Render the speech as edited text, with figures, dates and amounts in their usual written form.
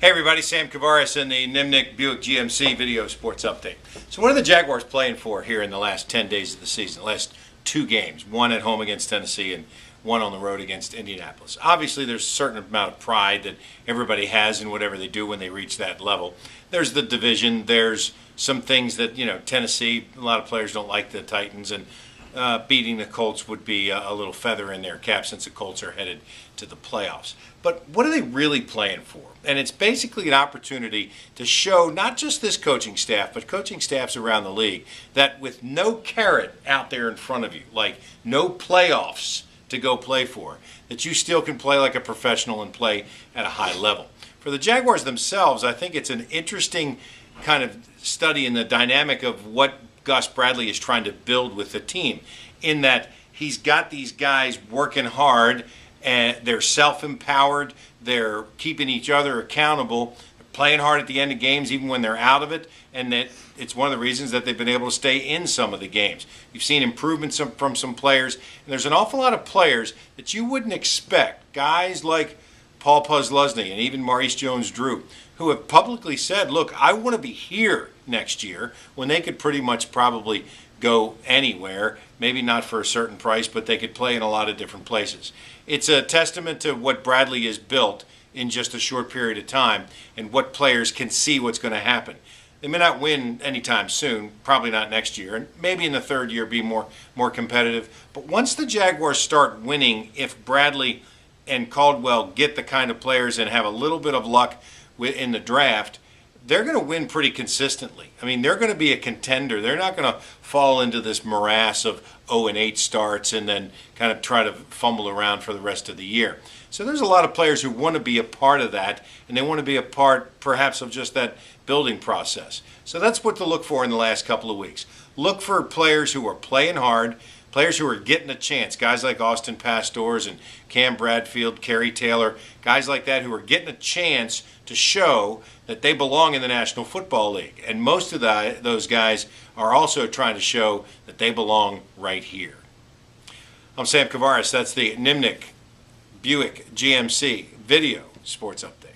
Hey everybody, Sam Kouvaris in the Nimnicht Buick GMC Video Sports update. So what are the Jaguars playing for here in the last 10 days of the season? The last two games, one at home against Tennessee and one on the road against Indianapolis. Obviously there's a certain amount of pride that everybody has in whatever they do when they reach that level. There's the division, there's some things that, Tennessee, a lot of players don't like the Titans, and beating the Colts would be a little feather in their cap since the Colts are headed to the playoffs. But what are they really playing for? And it's basically an opportunity to show not just this coaching staff, but coaching staffs around the league, that with no carrot out there in front of you, like no playoffs to go play for, that you still can play like a professional and play at a high level. For the Jaguars themselves, I think it's an interesting kind of study in the dynamic of what Gus Bradley is trying to build with the team, in that he's got these guys working hard and they're self-empowered, they're keeping each other accountable, playing hard at the end of games even when they're out of it, and that it's one of the reasons that they've been able to stay in some of the games. You've seen improvements from some players, and there's an awful lot of players that you wouldn't expect, guys like Paul Posluszny and even Maurice Jones-Drew, who have publicly said, look, I want to be here next year, when they could pretty much probably go anywhere, maybe not for a certain price, but they could play in a lot of different places. It's a testament to what Bradley has built in just a short period of time and what players can see what's going to happen. They may not win anytime soon, probably not next year, and maybe in the third year be more competitive. But once the Jaguars start winning, if Bradley and Caldwell get the kind of players and have a little bit of luck in the draft, they're going to win pretty consistently. I mean, they're going to be a contender. They're not going to fall into this morass of 0-8 starts and then kind of try to fumble around for the rest of the year. So there's a lot of players who want to be a part of that, and they want to be a part perhaps of just that building process. So that's what to look for in the last couple of weeks. Look for players who are playing hard, players who are getting a chance, guys like Austin Pastors and Cam Bradfield, Kerry Taylor, guys like that who are getting a chance to show that they belong in the National Football League. And most of those guys are also trying to show that they belong right here. I'm Sam Kouvaris. That's the Nimnicht Buick GMC Video Sports Update.